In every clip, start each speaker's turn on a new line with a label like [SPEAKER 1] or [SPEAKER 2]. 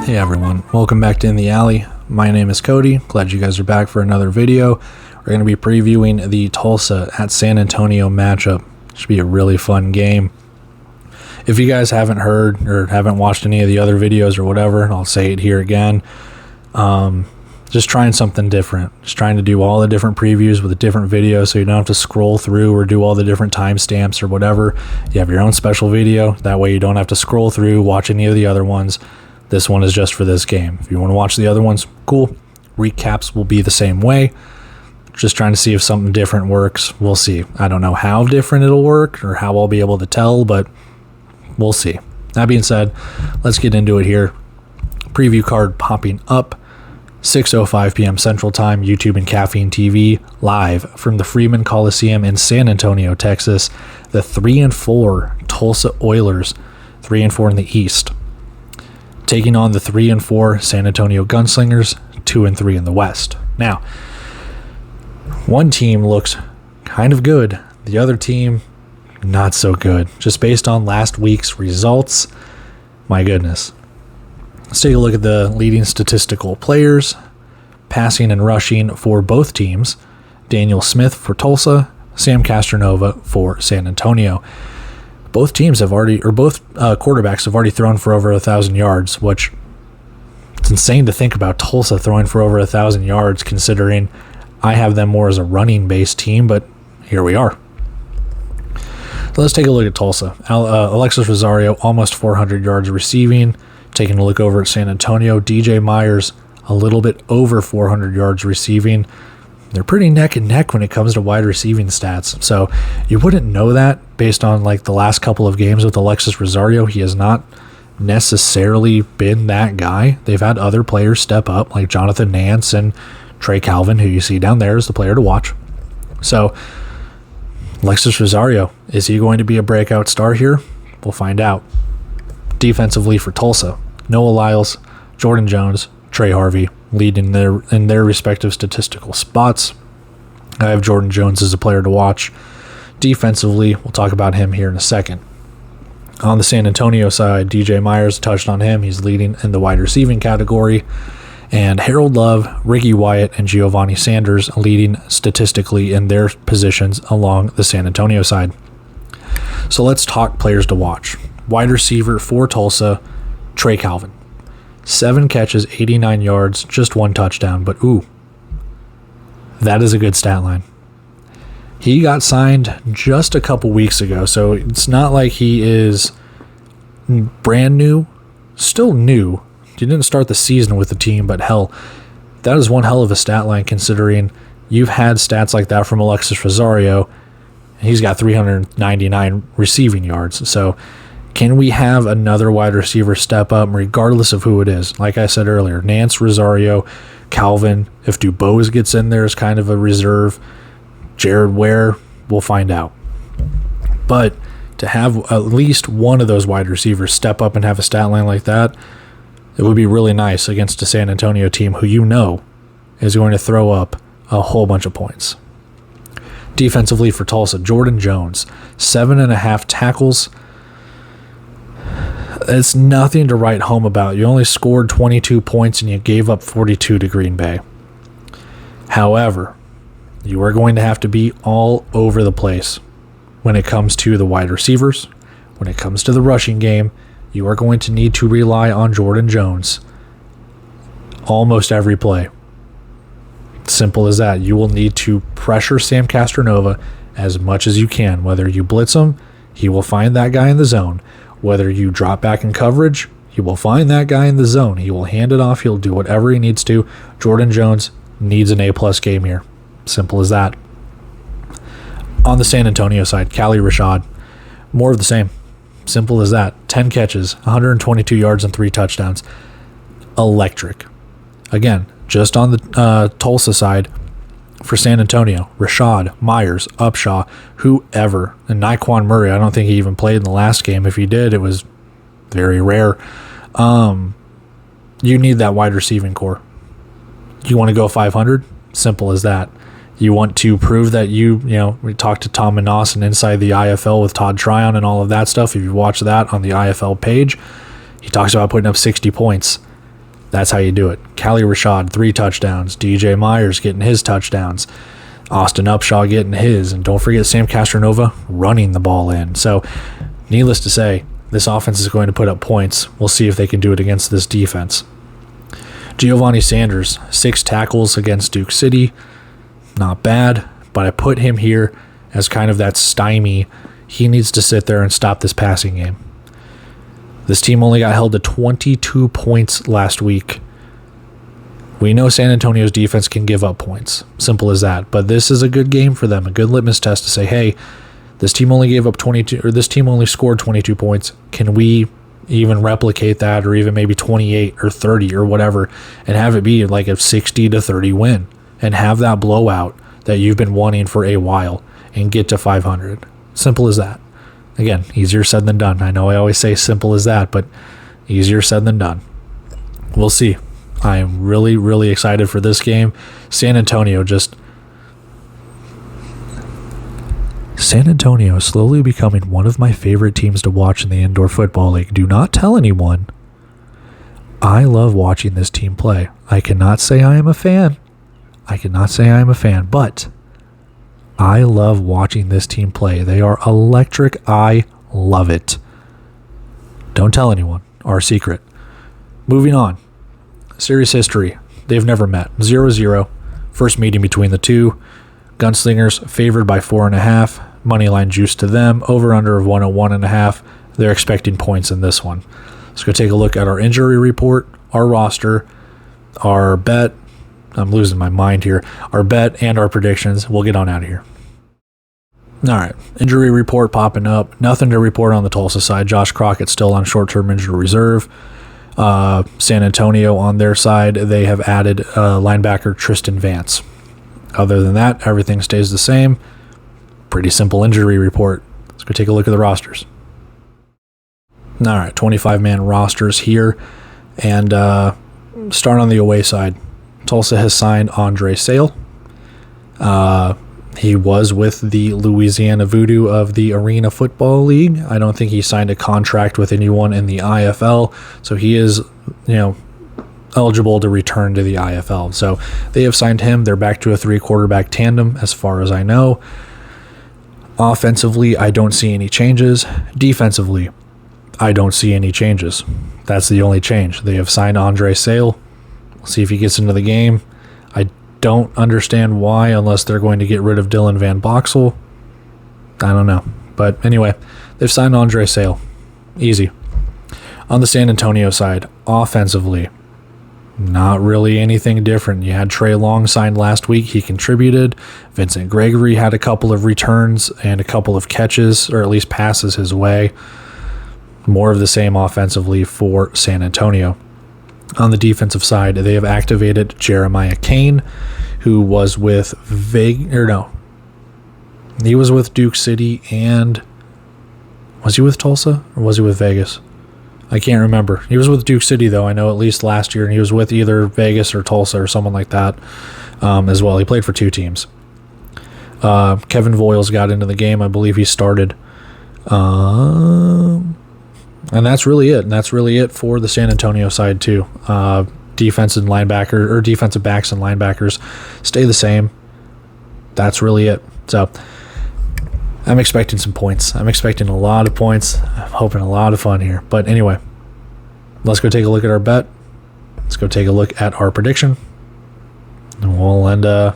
[SPEAKER 1] Hey everyone, welcome back to In the Alley. My name is Cody. Glad you guys are back for another video. We're going to be previewing the Tulsa at San Antonio matchup. Should be a really fun game. If you guys haven't heard or haven't watched any of the other videos or whatever, and I'll say it here again, just trying something different. Just trying to do all the different previews with a different video so you don't have to scroll through or do all the different timestamps or whatever. You have your own special video. That way you don't have to scroll through, watch any of the other ones. This one is just for this game. If you want to watch the other ones, cool. Recaps will be the same way. Just trying to see if something different works. We'll see. I don't know how different it'll work or how I'll be able to tell, but we'll see. That being said, let's get into it here. Preview card popping up. 6:05 p.m. Central Time, YouTube and Caffeine TV, live from the Freeman Coliseum in San Antonio, Texas. The 3-4 Tulsa Oilers, 3-4 in the East, taking on the 3-4 San Antonio Gunslingers, 2-3 in the West. Now, one team looks kind of good. The other team, not so good. Just based on last week's results, my goodness. Let's take a look at the leading statistical players, passing and rushing for both teams. Daniel Smith for Tulsa, Sam Castronova for San Antonio. Both teams have already, or both quarterbacks have already thrown for over 1,000 yards, which it's insane to think about Tulsa throwing for over 1,000 yards, considering I have them more as a running-based team, but here we are. So let's take a look at Tulsa. Alexis Rosario, almost 400 yards receiving. Taking a look over at San Antonio, DJ Myers, a little bit over 400 yards receiving. They're pretty neck and neck when it comes to wide receiving stats. So you wouldn't know that based on like the last couple of games with Alexis Rosario. He has not necessarily been that guy. They've had other players step up like Jonathan Nance and Trey Calvin, who you see down there is the player to watch. So Alexis Rosario, is he going to be a breakout star here? We'll find out. Defensively for Tulsa, Noah Lyles, Jordan Jones, Trey Harvey lead in their respective statistical spots. I have Jordan Jones as a player to watch. Defensively, we'll talk about him here in a second. On the San Antonio side, DJ Myers, touched on him. He's leading in the wide receiving category. And Harold Love, Ricky Wyatt, and Giovanni Sanders leading statistically in their positions along the San Antonio side. So let's talk players to watch. Wide receiver for Tulsa, Trey Calvin. 7 catches, 89 yards, just 1 touchdown. But ooh, that is a good stat line. He got signed just a couple weeks ago, so it's not like he is brand new. Still new. He didn't start the season with the team, but hell, that is one hell of a stat line considering you've had stats like that from Alexis Rosario. He's got 399 receiving yards. So can we have another wide receiver step up regardless of who it is? Like I said earlier, Nance, Rosario, Calvin. If Dubose gets in there as kind of a reserve, Jared Ware, we'll find out. But to have at least one of those wide receivers step up and have a stat line like that, it would be really nice against a San Antonio team who you know is going to throw up a whole bunch of points. Defensively for Tulsa, Jordan Jones, 7.5 tackles. It's nothing to write home about. You only scored 22 points and you gave up 42 to Green Bay. However, you are going to have to be all over the place when it comes to the wide receivers. When it comes to the rushing game, you are going to need to rely on Jordan Jones almost every play. Simple as that. You will need to pressure Sam Castronova as much as you can. Whether you blitz him, he will find that guy in the zone. Whether you drop back in coverage, he will find that guy in the zone. He will hand it off. He'll do whatever he needs to. Jordan Jones needs an A-plus game here. Simple as that. On the San Antonio side, Callie Rashad, more of the same. Simple as that. 10 catches, 122 yards, and 3 touchdowns. Electric. Again, just on the Tulsa side, for San Antonio, Rashad, Myers, Upshaw, whoever, and Naquan Murray, I don't think he even played in the last game. If he did, it was very rare. You need that wide receiving core. You want to go 500? Simple as that. You want to prove that we talked to Tom Manass and Inside the IFL with Todd Tryon and all of that stuff. If you watch that on the IFL page, he talks about putting up 60 points. That's how you do it. Cali Rashad, 3 touchdowns. DJ Myers getting his touchdowns. Austin Upshaw getting his. And don't forget Sam Castronova running the ball in. So, needless to say, this offense is going to put up points. We'll see if they can do it against this defense. Giovanni Sanders, 6 tackles against Duke City. Not bad, but I put him here as kind of that stymie. He needs to sit there and stop this passing game. This team only got held to 22 points last week. We know San Antonio's defense can give up points. Simple as that. But this is a good game for them, a good litmus test to say, hey, this team only gave up 22, or this team only scored 22 points. Can we even replicate that, or even maybe 28 or 30 or whatever, and have it be like a 60-30 win, and have that blowout that you've been wanting for a while, and get to 500. Simple as that. Again, easier said than done. I know I always say simple as that, but easier said than done. We'll see. I am really, really excited for this game. San Antonio is slowly becoming one of my favorite teams to watch in the Indoor Football League. Do not tell anyone. I love watching this team play. I cannot say I am a fan. But I love watching this team play. They are electric. I love it. Don't tell anyone. Our secret. Moving on. Series history. They've never met. 0-0. First meeting between the two. Gunslingers favored by 4.5. Moneyline juice to them. Over-under of 101.5. They're expecting points in this one. Let's go take a look at our injury report, our roster, our bet. I'm losing my mind here. Our bet and our predictions. We'll get on out of here. All right. Injury report popping up. Nothing to report on the Tulsa side. Josh Crockett's still on short-term injury reserve. San Antonio on their side, they have added linebacker Tristan Vance. Other than that, everything stays the same. Pretty simple injury report. Let's go take a look at the rosters. All right, 25-man rosters here. And start on the away side. Tulsa has signed Andre Sale. He was with the Louisiana Voodoo of the Arena Football League. I don't think he signed a contract with anyone in the IFL, so he is, eligible to return to the IFL. So they have signed him. They're back to a 3-quarterback tandem, as far as I know. Offensively, I don't see any changes. Defensively, I don't see any changes. That's the only change. They have signed Andre Sale. We'll see if he gets into the game. I don't understand why, unless they're going to get rid of Dylan Van Boxel. I don't know. But anyway, they've signed Andre Sale. Easy. On the San Antonio side, offensively, not really anything different. You had Trey Long signed last week. He contributed. Vincent Gregory had a couple of returns and a couple of catches, or at least passes his way. More of the same offensively for San Antonio. On the defensive side, they have activated Jeremiah Kane, who was with he was with Duke City, and was he with Tulsa or was he with Vegas? I can't remember. He was with Duke City, though, I know, at least last year, and he was with either Vegas or Tulsa or someone like that as well. He played for 2 teams. Kevin Voiles got into the game. I believe he started. And that's really it. And that's really it for the San Antonio side, too. Defensive backs and linebackers stay the same. That's really it. So I'm expecting some points. I'm expecting a lot of points. I'm hoping a lot of fun here. But anyway, let's go take a look at our bet. Let's go take a look at our prediction. And we'll end, I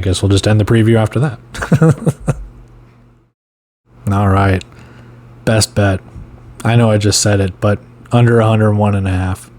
[SPEAKER 1] guess we'll just end the preview after that. All right. Best bet. I know I just said it, but under 101.5.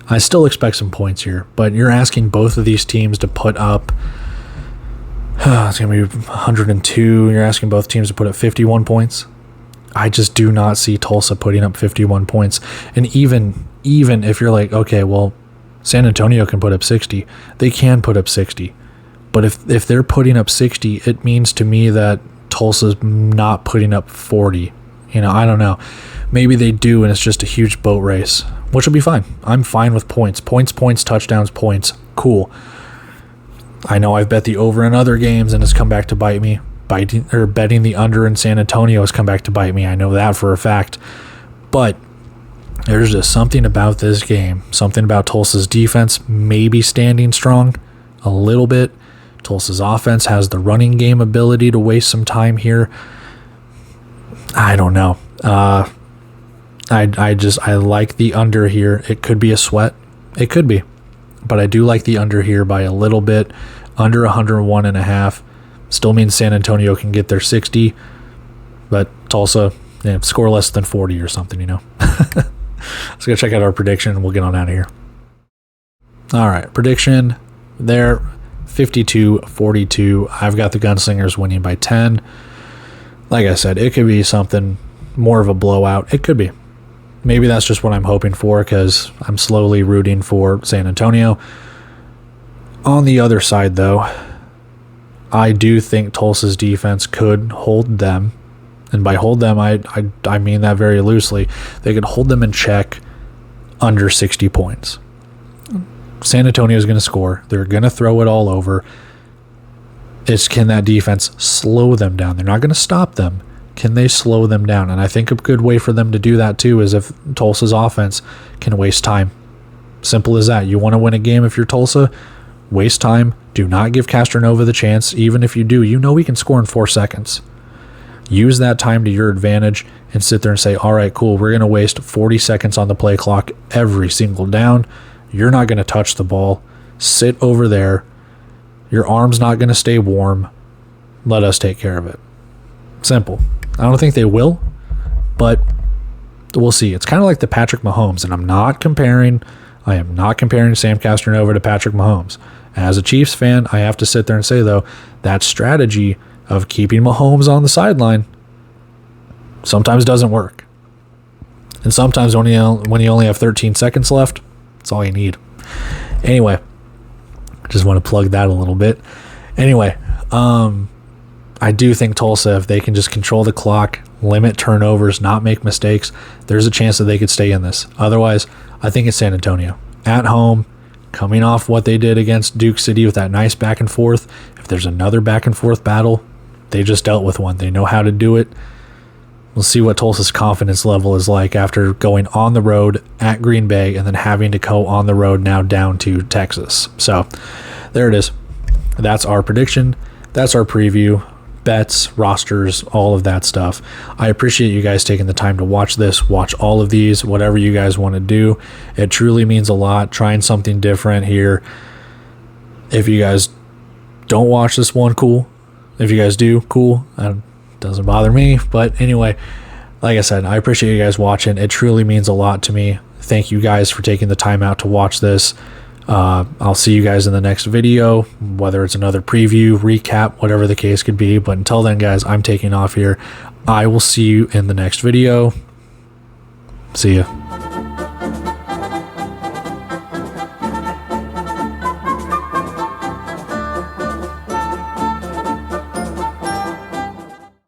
[SPEAKER 1] I still expect some points here, but you're asking both of these teams to put up, it's going to be 102. You're asking both teams to put up 51 points. I just do not see Tulsa putting up 51 points. And even if you're like, okay, well, San Antonio can put up 60. They can put up 60. But if they're putting up 60, it means to me that Tulsa's not putting up 40. I don't know. Maybe they do, and it's just a huge boat race, which will be fine. I'm fine with points. Points, touchdowns, points. Cool. I know I've bet the over in other games, and it's come back to bite me. Betting the under in San Antonio has come back to bite me. I know that for a fact. But There's just something about this game, something about Tulsa's defense maybe standing strong a little bit. Tulsa's offense has the running game ability to waste some time here. I don't know. I like the under here. It could be a sweat. It could be. But I do like the under here by a little bit. Under 101.5. Still means San Antonio can get their 60. But Tulsa, score less than 40 or something, Let's go check out our prediction and we'll get on out of here. All right, prediction there, 52-42. I've got the Gunslingers winning by 10. Like I said, it could be something more of a blowout. It could be. Maybe that's just what I'm hoping for because I'm slowly rooting for San Antonio. On the other side, though, I do think Tulsa's defense could hold them. And by hold them, I mean that very loosely. They could hold them in check under 60 points. San Antonio is going to score. They're going to throw it all over. Can that defense slow them down? They're not going to stop them. Can they slow them down? And I think a good way for them to do that too is if Tulsa's offense can waste time. Simple as that. You want to win a game if you're Tulsa? Waste time. Do not give Castronova the chance. Even if you do, he can score in 4 seconds. Use that time to your advantage and sit there and say, all right, cool, we're going to waste 40 seconds on the play clock every single down. You're not going to touch the ball. Sit over there. Your arm's not going to stay warm. Let us take care of it. Simple. I don't think they will, but we'll see. It's kind of like the Patrick Mahomes, and I am not comparing Sam Castronova to Patrick Mahomes. As a Chiefs fan, I have to sit there and say, though, that strategy of keeping Mahomes on the sideline sometimes doesn't work. And sometimes when you only have 13 seconds left, that's all you need. Anyway, just want to plug that a little bit. Anyway, I do think Tulsa, if they can just control the clock, limit turnovers, not make mistakes, there's a chance that they could stay in this. Otherwise, I think it's San Antonio. At home, coming off what they did against Duke City with that nice back and forth. If there's another back and forth battle, they just dealt with one. They know how to do it. We'll see what Tulsa's confidence level is like after going on the road at Green Bay and then having to go on the road now down to Texas. So there it is. That's our prediction. That's our preview. Bets, rosters, all of that stuff. I appreciate you guys taking the time to watch this, watch all of these, whatever you guys want to do. It truly means a lot, trying something different here. If you guys don't watch this one, cool. If you guys do, cool. Doesn't bother me. But anyway, like I said, I appreciate you guys watching. It truly means a lot to me. Thank you guys for taking the time out to watch this. I'll see you guys in the next video, whether it's another preview, recap, whatever the case could be. But until then, guys, I'm taking off here. I will see you in the next video. See ya.